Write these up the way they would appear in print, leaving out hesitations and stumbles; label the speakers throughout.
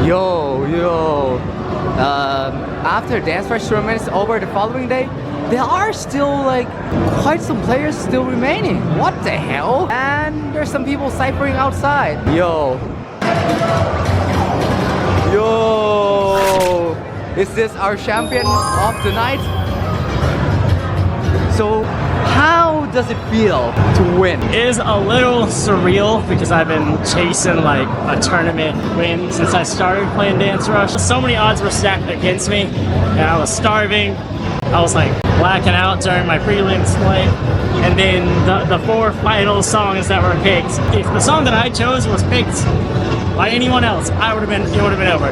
Speaker 1: Yo. After Dancerush Tournament is over the following day, there are still like quite some players still remaining. What the hell? And there's some people ciphering outside. Yo. Is this our champion of the night? So how does it feel to win?
Speaker 2: It is a little surreal because I've been chasing like a tournament win since I started playing Dance Rush. So many odds were stacked against me and I was starving. I was like blacking out during my prelims play. And then the 4 final songs that were picked, if the song that I chose was picked by anyone else, it would have been over.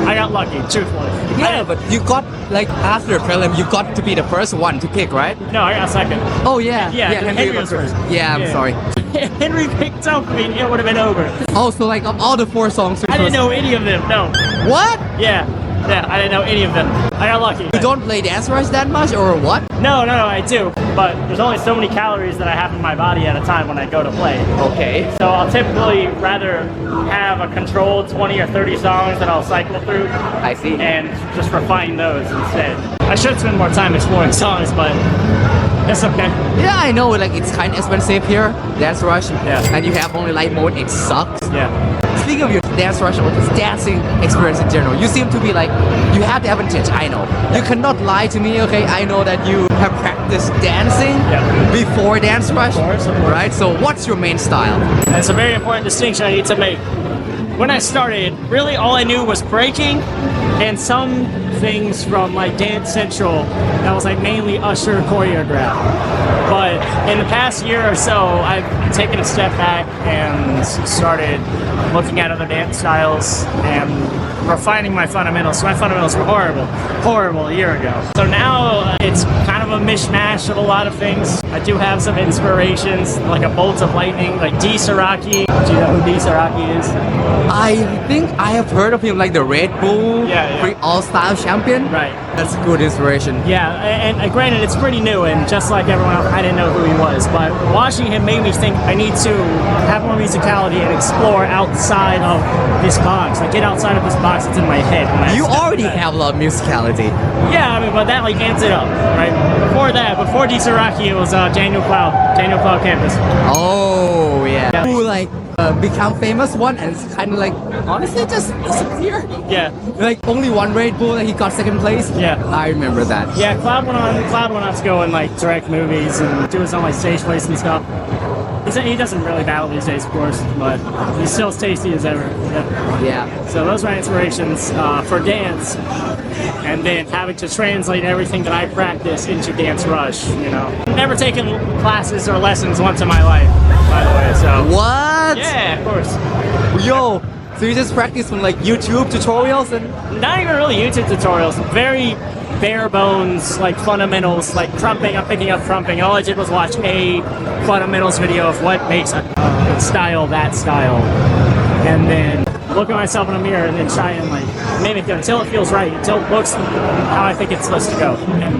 Speaker 2: I got lucky, truthfully.
Speaker 1: Yeah, but you got like after prelim, you got to be the first one to pick, right?
Speaker 2: No, I got second.
Speaker 1: Oh yeah.
Speaker 2: Yeah, Henry was first.
Speaker 1: Yeah, I'm sorry.
Speaker 2: Henry picked up me, it would have been over.
Speaker 1: Oh, so like of all the 4 songs,
Speaker 2: I didn't know any of them. No.
Speaker 1: What?
Speaker 2: Yeah, I didn't know any of them. I got lucky.
Speaker 1: You don't play Dance Rush that much, or what?
Speaker 2: No, I do. But there's only so many calories that I have in my body at a time when I go to play.
Speaker 1: Okay.
Speaker 2: So I'll typically rather have a controlled 20 or 30 songs that I'll cycle through.
Speaker 1: I see.
Speaker 2: And just refine those instead. I should spend more time exploring songs, but it's okay.
Speaker 1: Yeah, I know. Like it's kind of expensive here, Dance Rush.
Speaker 2: Yeah.
Speaker 1: And you have only light mode. It sucks.
Speaker 2: Yeah.
Speaker 1: Speaking of your Dance Rush or just dancing experience in general, you seem to be like, you have the advantage, I know. You cannot lie to me, okay? I know that you have practiced dancing before Dance Rush,
Speaker 2: Of course.
Speaker 1: right? So what's your main style?
Speaker 2: That's a very important distinction I need to make. When I started, really all I knew was breaking and some things from like Dance Central that was like mainly Usher choreographed. But in the past year or so, I've taken a step back and started looking at other dance styles and refining my fundamentals. So my fundamentals were horrible a year ago. So now it's kind of a mishmash of a lot of things. I do have some inspirations, like a bolt of lightning, like D. Saraki. Do you know who D. Saraki is?
Speaker 1: I think I have heard of him, like the Red Bull Free All-Style Champion.
Speaker 2: Right.
Speaker 1: That's a good inspiration.
Speaker 2: Yeah, and granted, it's pretty new, and just like everyone else, I didn't know who he was. But watching him made me think I need to have more musicality and explore outside of this box. Like get outside of this box that's in my head. When
Speaker 1: You already have a lot of musicality.
Speaker 2: Yeah, I mean, but that like amps it up, right? Before D. Saraki, it was Daniel Cloud Campus.
Speaker 1: Oh yeah. Who like become famous one and it's kind of like honestly just disappear.
Speaker 2: Yeah.
Speaker 1: Like only one Red Bull that he got second place.
Speaker 2: Yeah.
Speaker 1: I remember that.
Speaker 2: Yeah, Cloud went on to go and like direct movies and do his own like stage plays and stuff. He doesn't really battle these days, of course, but he's still as tasty as ever.
Speaker 1: Yeah.
Speaker 2: So those are my inspirations for dance, and then having to translate everything that I practice into Dance Rush. You know, never taken classes or lessons once in my life, by the way. So
Speaker 1: What?
Speaker 2: yeah, of course.
Speaker 1: Yo. So you just practice on like YouTube tutorials and
Speaker 2: Not even really YouTube tutorials. Very bare bones, like fundamentals, like trumping. I'm picking up trumping. All I did was watch a fundamentals video of what makes a style that style, and then look at myself in a mirror and then try and like mimic it until it feels right, until it looks how I think it's supposed to go, and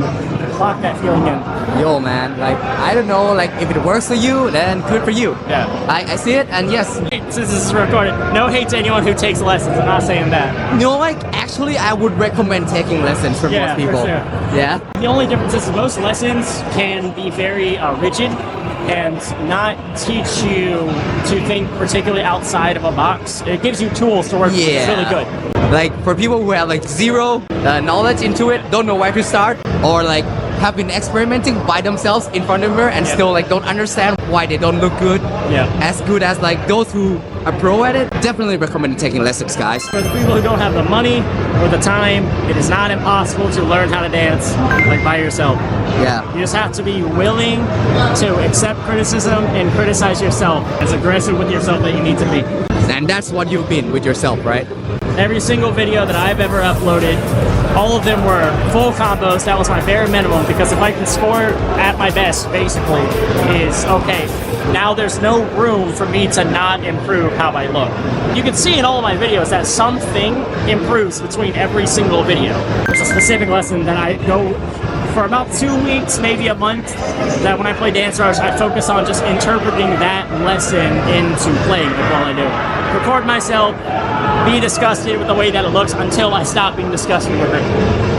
Speaker 2: lock that feeling in.
Speaker 1: yo man, like I don't know, like if it works for you, then good for you.
Speaker 2: Yeah.
Speaker 1: I see it, and yes.
Speaker 2: Since this is recorded, no hate to anyone who takes lessons. I'm not saying that.
Speaker 1: You know, like actually I would recommend taking lessons from
Speaker 2: Yeah,
Speaker 1: most people.
Speaker 2: for sure.
Speaker 1: Yeah.
Speaker 2: The only difference is most lessons can be very rigid and not teach you to think particularly outside of a box. It gives you tools to work with. It's really good.
Speaker 1: Like for people who have like zero knowledge into it, don't know where to start, or like have been experimenting by themselves in front of the mirror and still like don't understand why they don't look good.
Speaker 2: Yeah.
Speaker 1: As good as like those who are pro at it, definitely recommend taking lessons, guys.
Speaker 2: For the people who don't have the money or the time, it is not impossible to learn how to dance like by yourself.
Speaker 1: Yeah.
Speaker 2: You just have to be willing to accept criticism and criticize yourself, as aggressive with yourself that you need to be.
Speaker 1: And that's what you've been with yourself, right?
Speaker 2: Every single video that I've ever uploaded, all of them were full combos. That was my bare minimum, because if I can score at my best, basically, is okay. Now there's no room for me to not improve how I look. You can see in all of my videos that something improves between every single video. There's a specific lesson that I go for about 2 weeks, maybe a month, that when I play Dance Rush, I focus on just interpreting that lesson into playing with all I do. Record myself, be disgusted with the way that it looks until I stop being disgusted with it.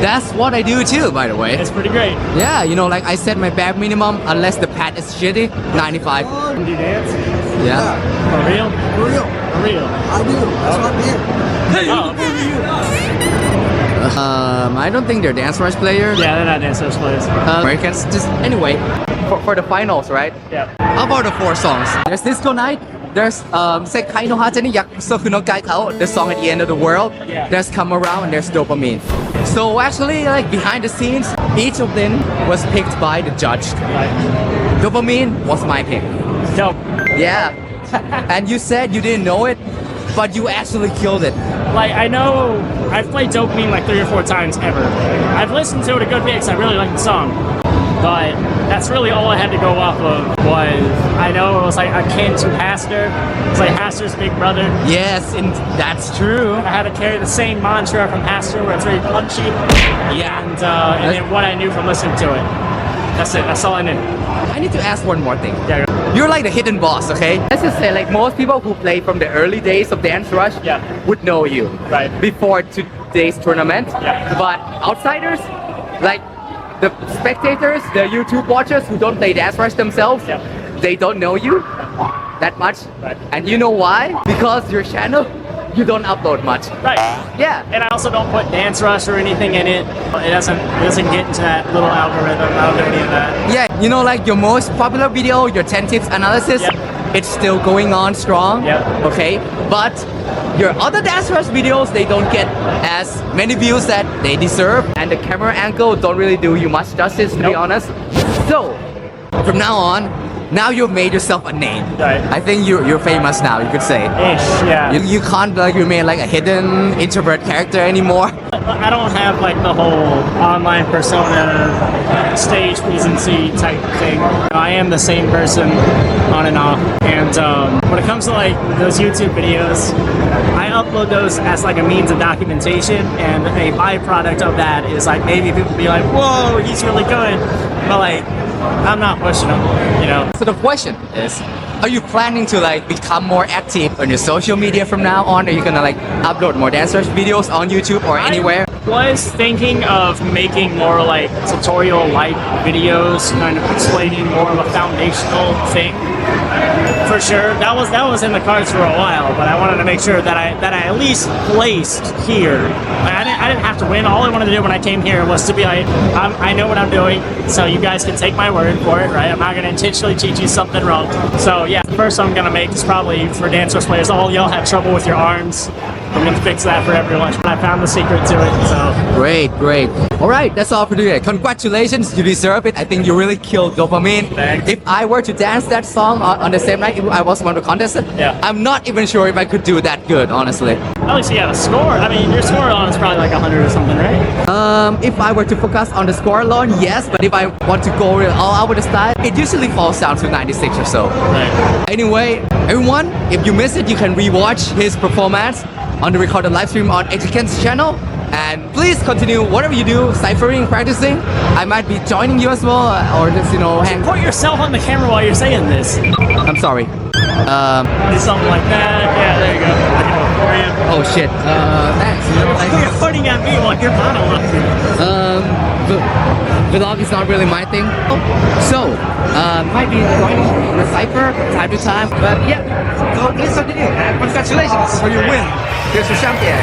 Speaker 1: That's what I do too, by the way.
Speaker 2: It's pretty great.
Speaker 1: Yeah, you know, like I set my bare minimum unless the pad is shitty, 95.
Speaker 2: Do you dance?
Speaker 1: Yeah.
Speaker 2: For real?
Speaker 3: For real.
Speaker 2: For real?
Speaker 3: I do. That's what I'm here.
Speaker 2: Oh.
Speaker 1: I don't think they're Dance Rush players.
Speaker 2: Yeah, they're not dance rush players.
Speaker 1: Americans. Just anyway, for the finals, right?
Speaker 2: Yeah.
Speaker 1: How about the 4 songs? There's Disco Night. There's Sekai no Hachani Yakusoku no Kai Kao, the song at the end of the world.
Speaker 2: Yeah.
Speaker 1: There's Come Around and there's Dopamine. So actually, like behind the scenes, each of them was picked by the judge.
Speaker 2: Right.
Speaker 1: Dopamine was my pick.
Speaker 2: Dope.
Speaker 1: Yeah. And you said you didn't know it, but you actually killed it.
Speaker 2: Like, I know I've played Dopamine like 3 or 4 times ever. I've listened to it a good bit because I really like the song. But that's really all I had to go off of was, I know it was like akin to Haster. It's like Haster's big brother.
Speaker 1: Yes, and that's true.
Speaker 2: I had to carry the same mantra from Haster where it's very punchy.
Speaker 1: Yeah.
Speaker 2: And then what I knew from listening to it. That's it. That's all I knew.
Speaker 1: I need to ask one more thing.
Speaker 2: Yeah.
Speaker 1: You're like the hidden boss, okay? Let's just say like most people who play from the early days of Dance Rush
Speaker 2: Yeah.
Speaker 1: would know you.
Speaker 2: Right.
Speaker 1: Before today's tournament.
Speaker 2: Yeah.
Speaker 1: But outsiders, like the spectators, the YouTube watchers who don't play Dance Rush themselves,
Speaker 2: Yeah.
Speaker 1: they don't know you that much.
Speaker 2: Right.
Speaker 1: And you know why? Because your channel, you don't upload much.
Speaker 2: Right.
Speaker 1: Yeah.
Speaker 2: And I also don't put Dance Rush or anything in it. It doesn't get into that little algorithm. I don't do any of that.
Speaker 1: Yeah, you know, like your most popular video, your 10 tips analysis,
Speaker 2: Yep.
Speaker 1: it's still going on strong.
Speaker 2: Yep.
Speaker 1: Okay, but your other Dance Rush videos, they don't get as many views that they deserve, and the camera angle don't really do you much justice, to be
Speaker 2: Nope.
Speaker 1: honest. So, from now on, now you've made yourself a name.
Speaker 2: Right.
Speaker 1: I think you're famous now, you could say.
Speaker 2: Ish, yeah.
Speaker 1: You can't like remain like a hidden introvert character anymore.
Speaker 2: I don't have like the whole online persona, stage presency type thing. I am the same person on and off. And when it comes to like those YouTube videos, I upload those as like a means of documentation, and a byproduct of that is like maybe people be like, whoa, he's really good. But like, I'm not pushing him, you know.
Speaker 1: So the question is, are you planning to like become more active on your social media from now on? Are you gonna like upload more Dance Rush videos on YouTube or anywhere?
Speaker 2: I was thinking of making more like tutorial-like videos, kind of explaining more of a foundational thing. For sure, that was in the cards for a while, but I wanted to make sure that I at least placed here. I didn't have to win. All I wanted to do when I came here was to be like, I know what I'm doing, so you guys can take my word for it, right? I'm not gonna intentionally teach you something wrong. So yeah, the first I'm gonna make is probably for Dance Rush players. All y'all have trouble with your arms. I'm gonna fix that for everyone. I found the secret to it, so.
Speaker 1: Great, great. All right, that's all for today. Congratulations, you deserve it. I think you really killed Dopamine.
Speaker 2: Thanks.
Speaker 1: If I were to dance that song on the same night, if I was one of the contestants,
Speaker 2: Yeah.
Speaker 1: I'm not even sure if I could do that good, honestly.
Speaker 2: At least you have a score. I mean, your score on is probably like 100 or something, right?
Speaker 1: If I were to focus on the score alone, yes, but if I want to go all out with the style, it usually falls down to 96 or so.
Speaker 2: Right.
Speaker 1: Anyway, everyone, if you missed it, you can rewatch his performance on the recorded live stream on Educan's channel. And please continue whatever you do, ciphering, practicing. I might be joining you as well, or just, you know, hang.
Speaker 2: Put yourself on the camera while you're saying this.
Speaker 1: I'm sorry.
Speaker 2: Do something like that. Yeah, there you go. I can do it for you.
Speaker 1: Oh shit. Thanks. You know, like,
Speaker 2: You're pointing at me while you're monologuing.
Speaker 1: vlog is not really my thing. So, might be joining in the cipher time to time. But yeah, so please continue. And congratulations for your win. Here's your champion.